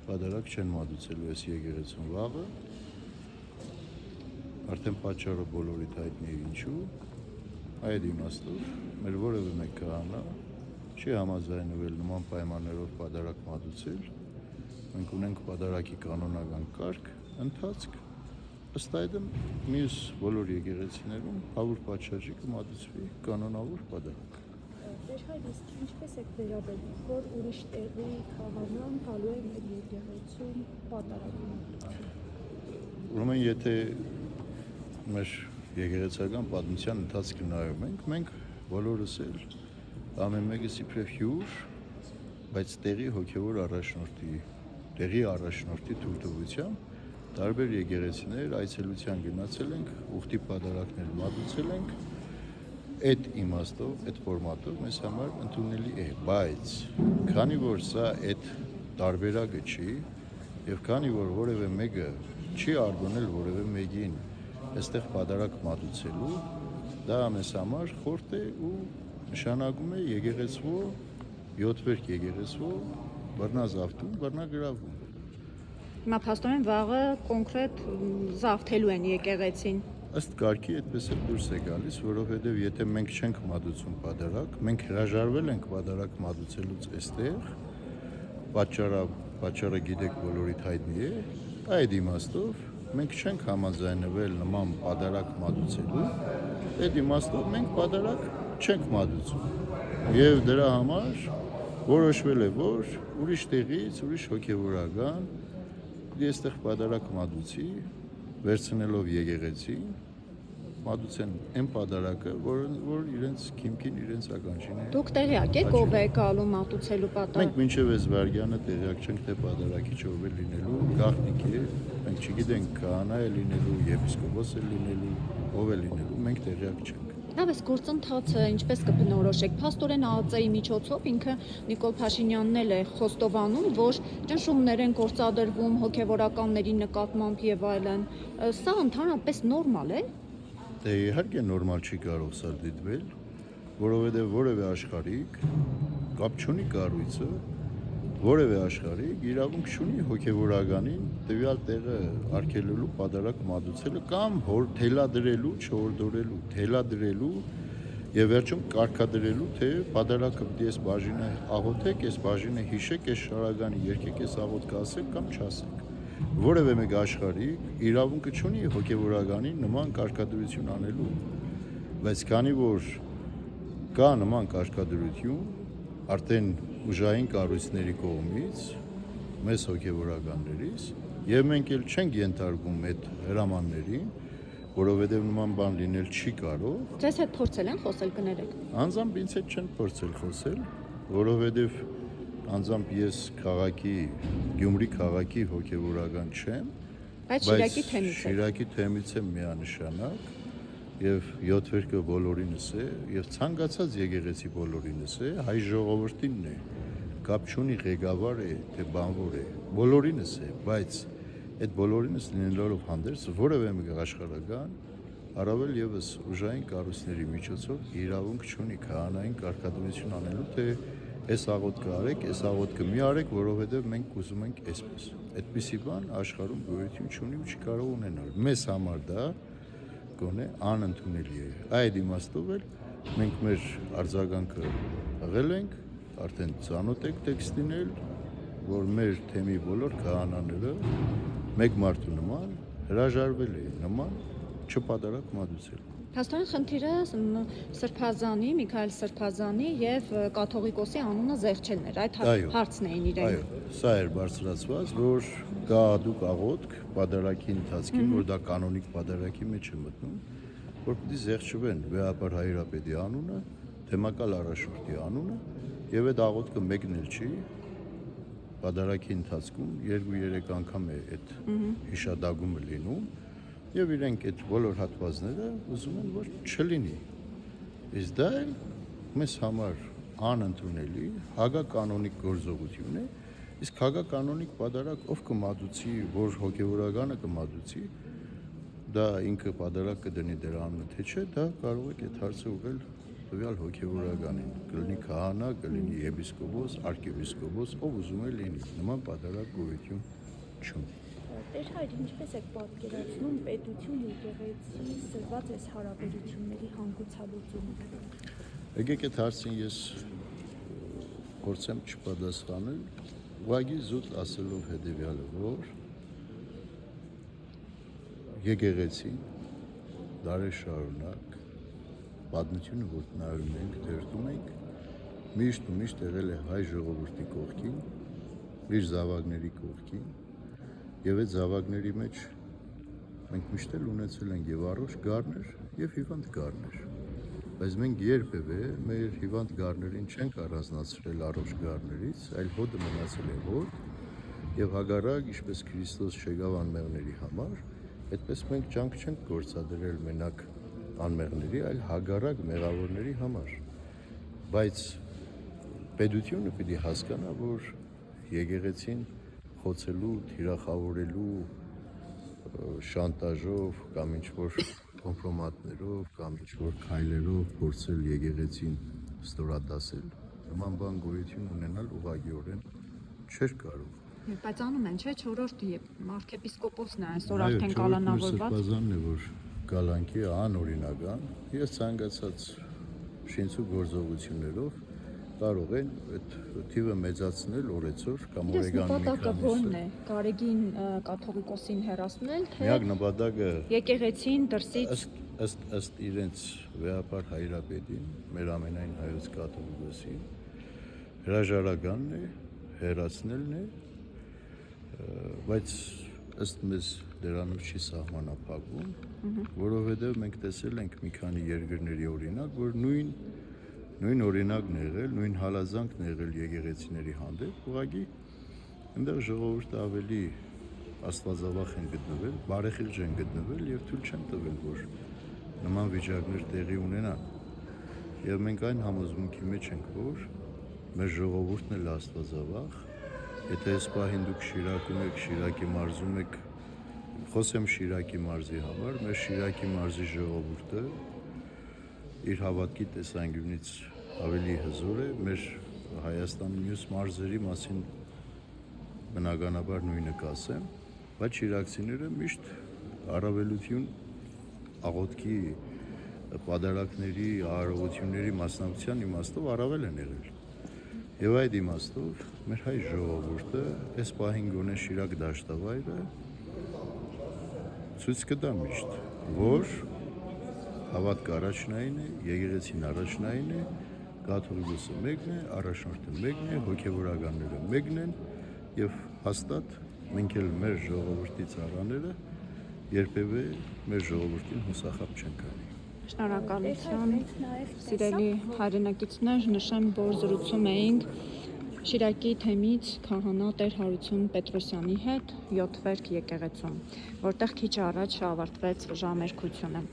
Պատարակ չեն մատուցելու այս եկեղեցուն վաղը, արդեն պատճառը բոլորիդ հայտնի է ինչու, այդ իմաստով մեր որևէ մեկ քահանա չի համաձայնվել նման պայմաններով պատարակ մատուցել, մենք ունենք պատարակի կանոնական կարգ, ընթացք, ըստ այդմ մյուս բոլոր եկեղեցիներում 100 պատշաճի կմատուցվի կանոնավոր պատարակ։ Տեր իսկ ինչպես եք վերաբերվում, որ ուրիշ տեղի քահանան գալու է մեր եկեղեցում պատարակ։ Ուրեմն եթե մեր եկեղեցական պատմության ընթացքը նայում ենք, մենք բոլորս էլ ամեն մեկս իբրև հյուր, բայց տեղի հոգևոր առաջնորդի թույլտվությամբ տարբեր եկեղեցիներ այցելության գնացել ենք, ուխտի պատարակներ մատուցել ենք, այդ իմաստով, այդ ֆորմատով մեզ համար ընդունելի է, բայց քանի որ սա այդ տարբերակը չի եւ քանի որ որևէ մեկը չի արժանել որևէ մեկին այստեղ պատարակ մատուցելու, դա մեզ համար խորտ է ու նշանակում է եկեղեցվո 7 վերք եկեղեցվո բռնազավթում, բռնագրավում։ Հիմա փաստորեն վաղը կոնկրետ զավթելու են եկեղեցին։ Ըստ կարգի այդպես էլ դուրս է գալիս, որովհետև եթե մենք չենք մատուցում պատարակ, մենք հրաժարվել ենք պատարակ մատուցելուց այստեղ, պատճառը գիտեք բոլորիդ հայտնի է, այդ իմաստով մենք չենք համաձայնվել նման պատարակ մատուցելու, այդ իմաստով մենք պատարակ չենք մատուցում։ Եվ դրա համար որոշվել է, որ ուրիշ տեղից, ուրիշ հոգևորական այստեղ պատարակ մատուցի, վերցնելով եկեղեցին, մատուցեն այն պատարակը, որ իրենց քիմքին, իրենց ականջին է։ Դուք տեղյակ եք ով է գալու մատուցելու պատարակ։ Մենք մինչև այս վայրկյանը տեղյակ չենք, թե պատարակիչ ով է լինելու, գաղտնիք է, մենք չգիտենք քահանա է լինելու, եպիսկոպոս է լինելու, ով է լինելու, մենք տեղյակ չենք։ Լավ, այս գործընթացը ինչպես կբնորոշեք։ Փաստորեն ԱԱԾ-ի միջոցով ինքը Նիկոլ Փաշինյանն էլ է խոստովանում, որ ճնշումներ են գործադրվում հոգևորականների նկատմամբ եւ այլն։ Սա ընդհանրապես նորմալ է։ Դե իհարկե նորմալ չի կարող սա դիտվել, որովհետեւ որևէ աշխարհիկ կապ չունի կառույցը, որևէ աշխարհիկ իրավունք չունի հոգևորականին տվյալ տեղը արգելելու պատարակ մատուցելը կամ թելադրելու, չհորդորելու, թելադրելու եւ վերջում կարգադրելու, թե պատարակը պետք է այս բաժինը աղոթեք, այս բաժինը հիշեք, այս շարագանի երգեք, այս աղոթքը ասեք կամ չասեք։ Որևէ մեկ աշխարհիկ իրավունքը չունի հոգևորականին նման կարգադրություն անելու, բայց քանի որ կա նման կարգադրություն, արդեն ուժային կառույցների կողմից, մեզ հոգևորականներից, եւ մենք էլ չենք ենթարկվում այդ հրամաններին, որովհետեւ նման բան լինել չի կարող։ Ձեզ հետ փորձել են խոսել, կներեք։ Անձամբ ինձ հետ չեն փորձել խոսել, որովհետեւ անձամբ ես Գյումրի քաղաքի հոգևորական չեմ, բայց Շիրակի թեմից եմ միանշանակ եւ 7 վերքը բոլորինս է եւ ցանկացած եկեղեցի բոլորինս է, հայ ժողովրդինն է, կապ չունի ղեկավար է, թե բանվոր է, բոլորինս է, բայց այդ բոլորինս լինելով հանդերձ որևէ մեկ աշխարհական առավել եւս ուժային կառույցների միջոցով իրավունք չունի քահանային կարգադրություն անելու, թե այս աղոթքը արեք, այս աղոթքը մի արեք, որովհետեւ մենք ուզում ենք այսպես։ Այդպիսի բան աշխարհում գոյություն չունի ու չի կարող ունենալ։ Մեզ համար դա գոնե անընդունելի է։ Այդ իմաստով էլ մենք մեր արձագանքը ըղել ենք, արդեն ծանոթ եք տեքստին էլ, որ մեր թեմի բոլոր քահանաները մեկ մարդու նման հրաժարվել է նման չպատարակ մատուցել։ Փաստորեն խնդիրը Սրբազանի, Միքայել Սրբազանի եւ կաթողիկոսի անունը զեղչելն էր, այդ հարցն էին իրեն։ Այո, սա էր բարձրացված, որ կա դուք աղոթք պատարակի ընթացքին, որ դա կանոնիկ պատարակի մեջ է մտնում, որ պիտի զեղչվեն վեհապար հայրապետի անունը, թեմակալ առաջնորդի անունը եւ այդ աղոթքը մեկն էլ չի, պատարակի ընթացքում 2-3 անգամ է այդ հիշադակումը լինում եւ իրենք այդ բոլոր հատվածները ուզում են, որ չլինի։ Իսկ դա էլ մեզ համար անընդունելի հագականոնիկ գործողություն է, իսկ հագականոնիկ պատարակ ով կմատուցի, որ հոգևորականը կմատուցի, դա ինքը պատարակ կդնի դրա անունը, թե չէ, դա կարող եք այդ հարցը ուղղել տվյալ հոգևորականին, կլինի քահանա, կլինի եպիսկոպոս, arczepiskopos, ով ուզում է լինի, նման պատարակ գոյություն չունի։ Տեր հայր, ինչպես եք պատկերացնում պետություն եկեղեցի սրված այս հարաբերությունների հանգուցալուծումը։ Եկեք այդ հարցին ես փորձեմ չպատասխանել, ուղղակի զուտ ասելով հետևյալը, որ եկեղեցին դարեր շարունակ պատմությունը, որ նայում ենք, դերտում ենք, միշտ ու միշտ եղել է հայ ժողովրդի կողքին, իր զավակների կողքին, եւ այդ զավակների մեջ մենք միշտ էլ ունեցել ենք եւ առողջ գառներ եւ հիվանդ գառներ, բայց մենք երբևէ մեր հիվանդ գառներին չենք առանձնացրել առողջ գառներից, այլ հոդը մնացել է հոդ եւ հագարակ, ինչպես Քրիստոս չեկավ անմեղների համար, այդպես մենք ջանք չենք գործադրել մենակ անմեղների, այլ հագարակ մեղավորների համար, բայց պետությունը պիտի հասկանա, որ եկեղեցին խոցելու, թիրախավորելու, շանտաժով կամ ինչ-որ կոմպրոմատներով կամ ինչ-որ քայլերով փորձել եկեղեցին ստորադասել, նման բան գոյություն ունենալ ուղղակիորեն չէր կարող։ Բայց անում են, չէ՞, 4-րդ arczepiskopos-ն է այսօր արդեն կալանավորված։ Սրբազանն է, որ գալանքի անօրինական, ես ցանկացած շինցու գործողություններով կարող են այդ թիվը մեծացնել օրեցօր կամ օրեգան մի քանի։ Ո՞րն է, Գարեգին կաթողիկոսին հեռացնել, թե միակ նպատակը եկեղեցին դրսից ըստ իրենց վեհապար հայրապետին, մեր ամենայն հայոց կաթողիկոսին, հրաժարականն է, հեռացնելն է, բայց ըստ մեզ դրանով չի սահմանափակվում, որովհետև մենք տեսել ենք մի քանի երկրների օրինակ, որ նույն օրինակն է եղել, նույն հալազանքն է եղել եկեղեցիների հանդեպ, ուղղակի այնտեղ ժողովուրդը ավելի աստվածավախ են գտնվել, բարեխիղճ են գտնվել եւ թույլ չեն տվել, որ նման վիճակներ տեղի ունենան։ Եվ մենք այն համոզմունքի մեջ ենք, որ մեր ժողովուրդն էլ աստվածավախ, եթե այս պահին դուք Շիրակում եք, Շիրակի մարզում եք, խոսեմ Շիրակի մարզի համար, մեր Շիրակի մարզի ժողովուրդը իր հավատքի տեսանկյունից ավելի հզոր է, մեր Հայաստանի մյուս մարզերի մասին բնականաբար նույնը կասեմ, բայց շիրակցիները միշտ առավելություն աղոթքի պատարակների, արարողությունների մասնակցության իմաստով առավել են եղել։ Եվ այդ իմաստով մեր հայ ժողովուրդը այս պահին գոնե Շիրակ դաշտավայրը ցույց կտա միշտ, որ հավատքը առաջնային է, եկեղեցին առաջնային է, կաթողիկոսը մեկն է, առաջնորդը մեկն է, հոգևորականները մեկն են եւ հաստատ մենք էլ մեր ժողովրդի ծառաները երբևէ մեր ժողովրդին հուսախաբ չենք անի։ Շնորհակալություն, սիրելի հայրենակիցներ, նշեմ, որ զրուցում էինք Շիրակի թեմից քահանա Տեր Հարություն Պետրոսյանի հետ 7 վերք եկեղեցում, որտեղ քիչ առաջ ավարտվեց ժամերգությունը։